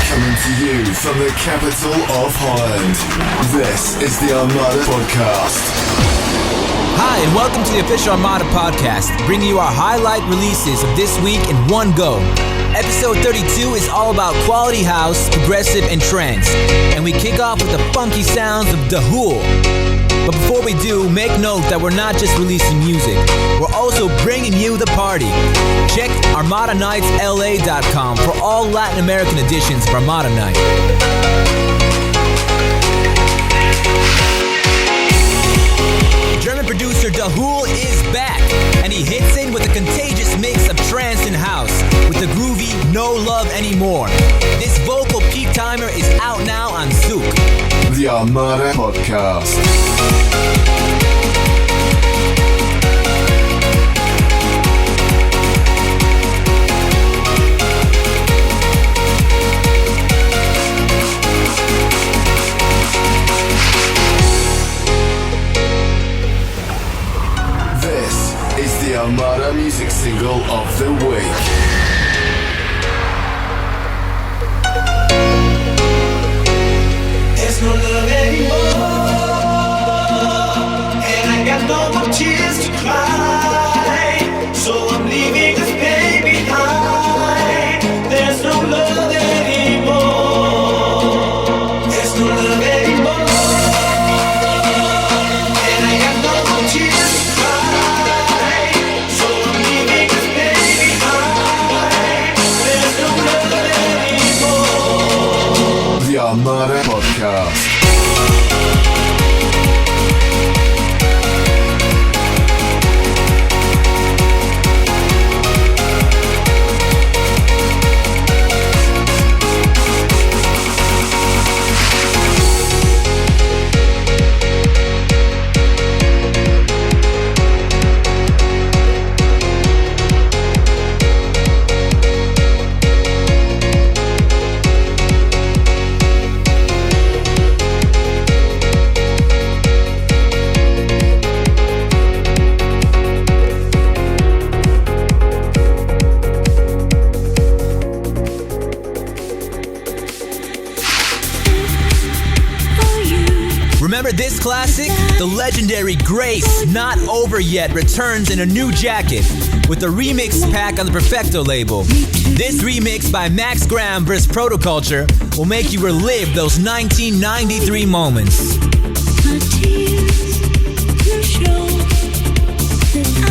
Coming to you from the capital of Holland, this is the Armada Podcast. Hi, and welcome to the official Armada Podcast, bringing you our highlight releases of this week in one go. Episode 32 is all about quality house, progressive, and trance, and we kick off with the funky sounds of the Hool. But before we do, make note that we're not just releasing music, we're also bringing you the party. Check ArmadaNightsLA.com for all Latin American editions of Armada Night. German producer the Hool is back, and he hits in with a contagious mix of trance and house with the groovy No Love Anymore. This vocal peak timer is out now on Zouk. The Armada Podcast. The Armada Music Single of the Week. There's no love anymore, and I got no more tears to cry, so I'm leaving this pain behind. There's no love anymore. There's no love anymore, and I got no more tears to cry, so I'm leaving this pain behind. There's no love anymore. The Armada Podcast. Remember this classic? The legendary Grace, Not Over Yet, returns in a new jacket with a remix pack on the Perfecto label. This remix by Max Graham vs. Protoculture will make you relive those 1993 moments. My tears will show that I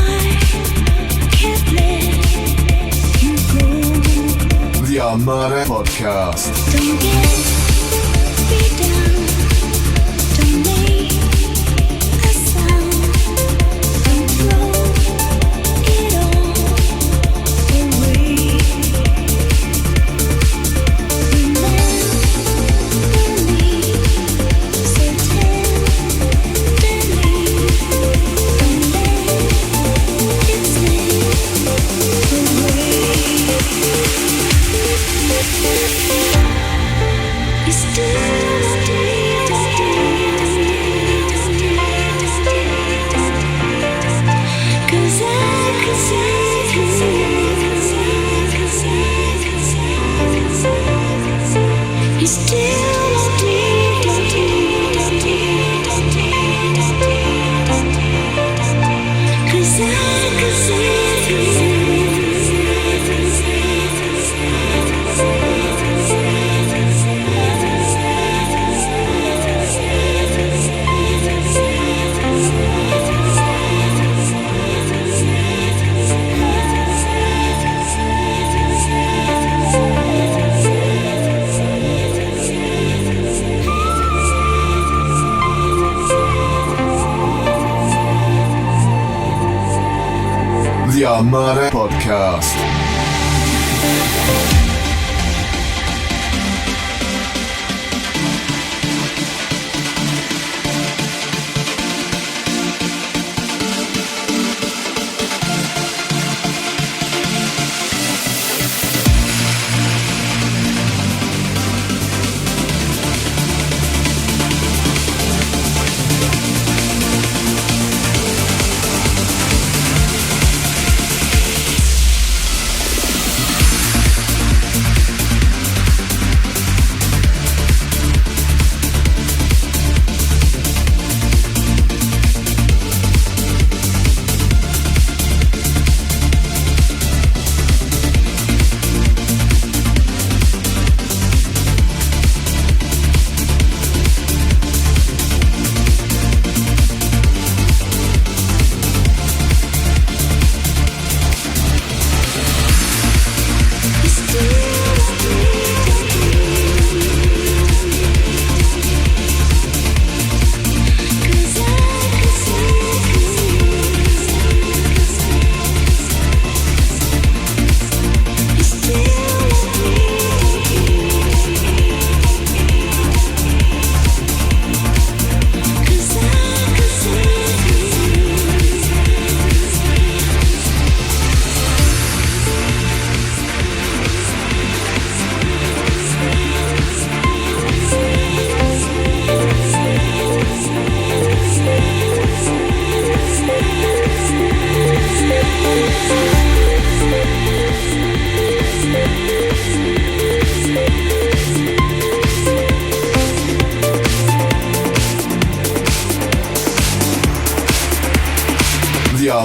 can't let you go. The Armada Podcast. Don't get me down. Don't make a sound. Don't throw it all away. Remember me so tenderly. Don't let it slip away. You still stay. You still The Armada Podcast.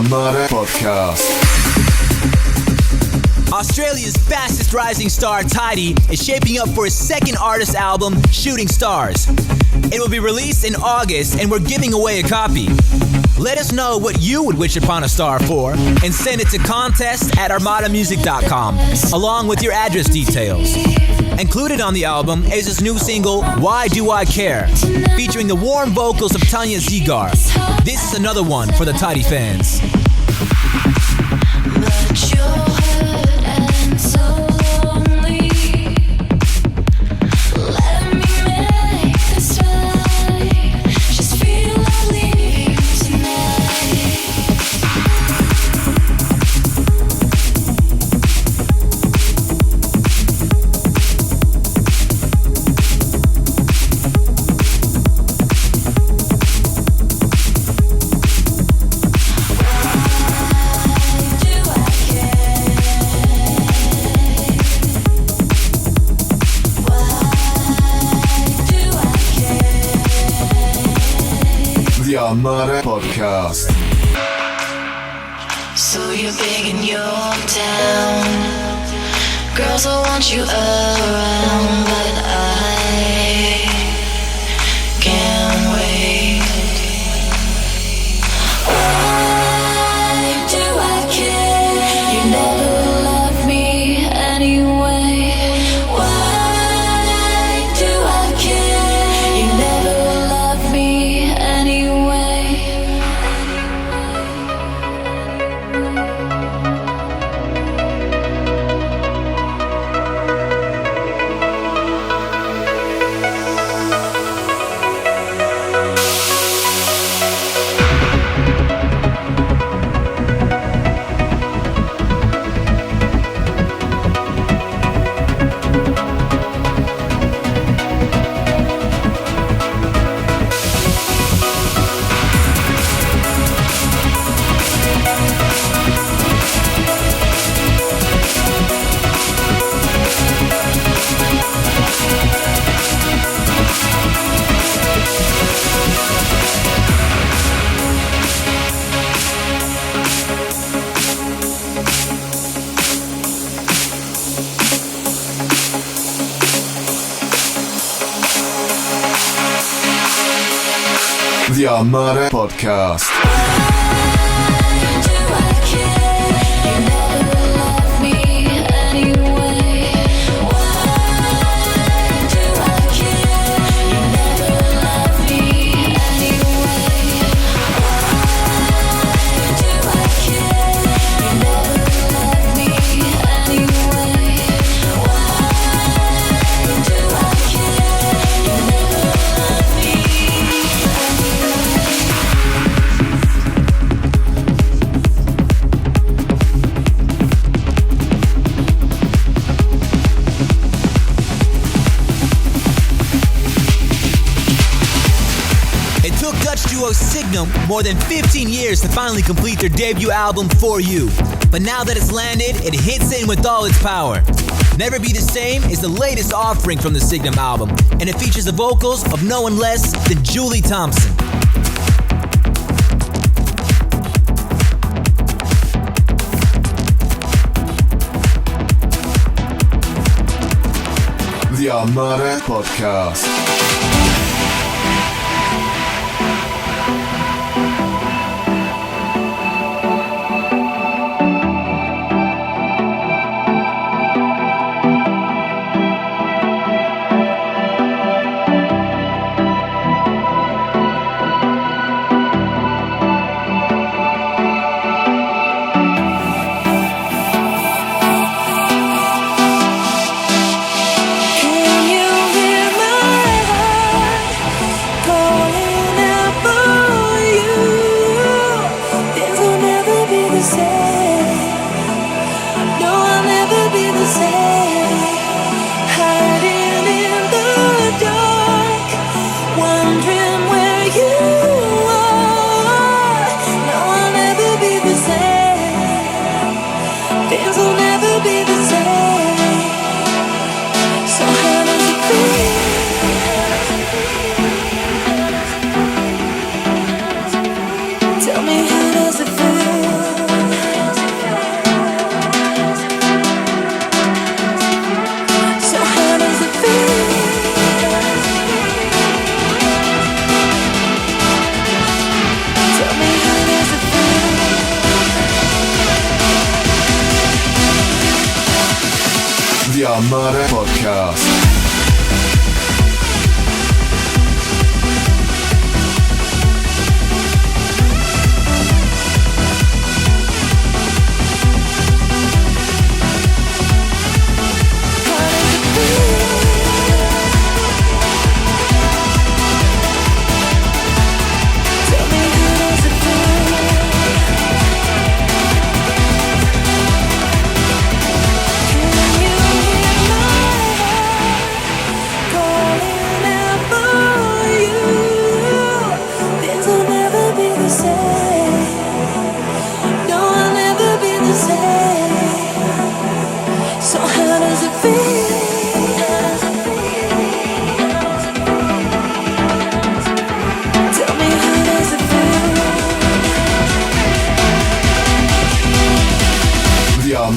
Armada Podcast. Australia's fastest rising star, tyDi, is shaping up for his second artist album, Shooting Stars. It will be released in August, and we're giving away a copy. Let us know what you would wish upon a star for, and send it to contest@armadamusic.com, along with your address details. Included on the album is his new single, Why Do I Care, featuring the warm vocals of Tania Zyger. This is another one for the tyDi fans. But you're hurt and so lonely. Let me make this right. Just feel like leaving tonight. The Armada Podcast. So you're big in your town. Girls will want you around, but I can't wait. Why do I care? You never loved me anyway. Why do I care? You never loved me anyway. The Armada Podcast. Do I care? You never loved me anyway. Why do I care? You never loved me anyway. Why do I care? You never loved me anyway. Why do I care? You never loved me It took Dutch duo Signum more than 15 years to finally complete their debut album, For You. But now that it's landed, it hits in with all its power. Never Be the Same is the latest offering from the Signum album, and it features the vocals of no one less than Julie Thompson. The Armada Podcast. Can you hear my heart calling out for you? Things will never be the same. No, I'll never be the same. Hiding in the dark, wondering where you are. No, I'll never be the same. Things will never be the same. So how does it feel? Tell me, how does it feel? The Armada Podcast.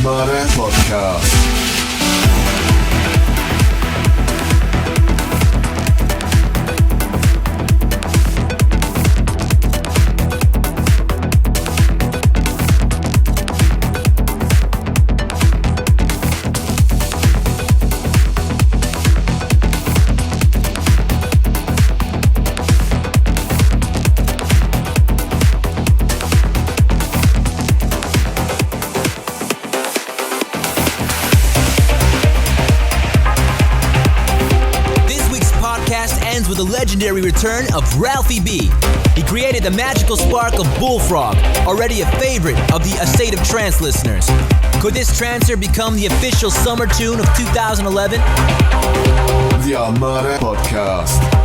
Armada Podcast. With the legendary return of Ralphie B. He created the magical spark of Bullfrog, already a favorite of the A State of Trance listeners. Could this trancer become the official summer tune of 2011? The Armada Podcast.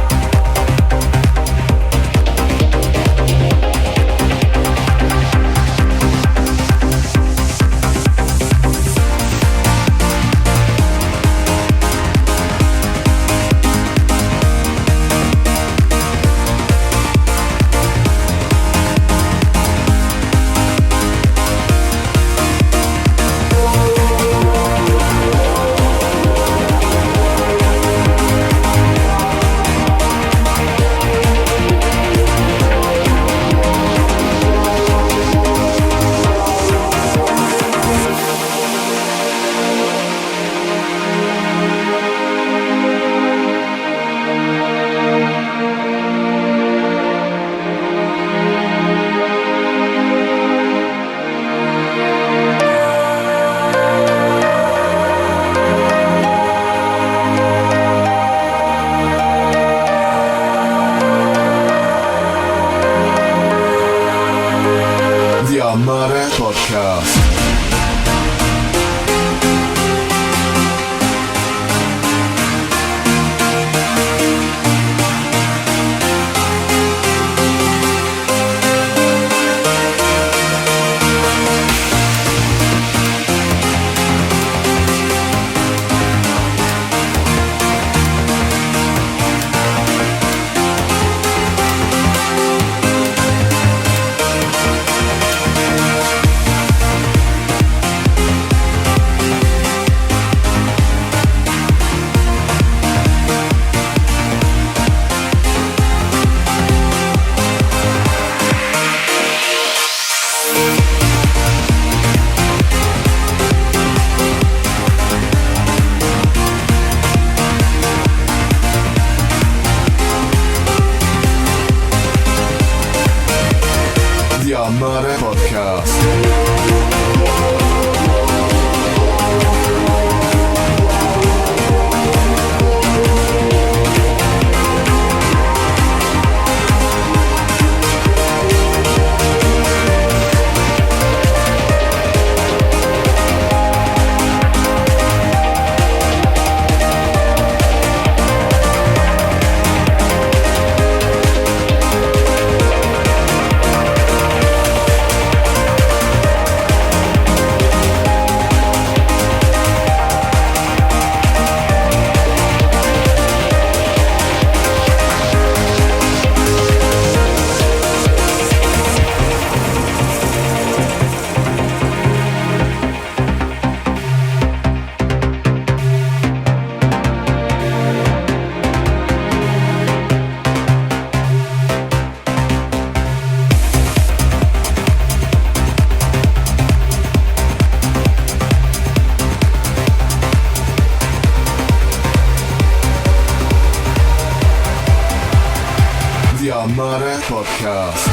Armada Podcast.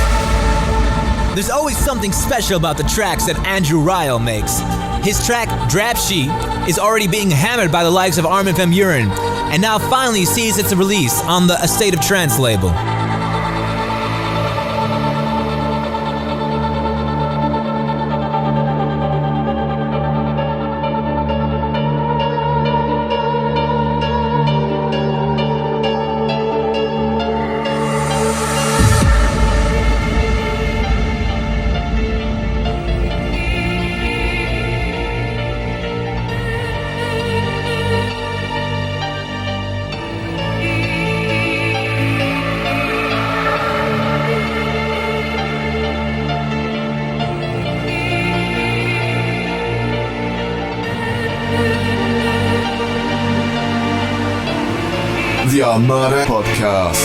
There's always something special about the tracks that Andrew Rayel makes. His track, Drap Sheet, is already being hammered by the likes of Armin van Buuren, and now finally sees its release on the A State of Trance label. The Armada Podcast.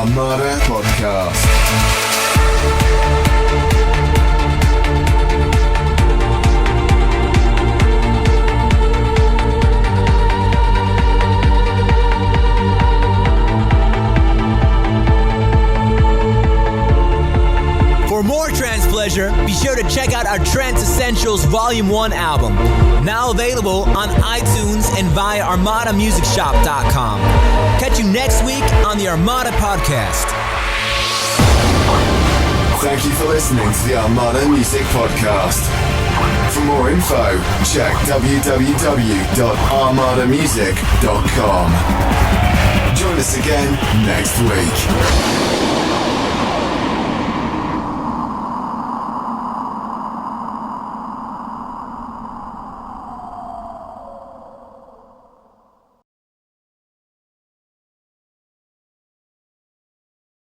Armada Podcast. For more trance pleasure, be sure to check out our Trance Essentials Volume 1 album, now available on iTunes and via ArmadaMusicShop.com. Catch you next week on the Armada Podcast. Thank you for listening to the Armada Music Podcast. For more info, check www.armadamusic.com. Join us again next week.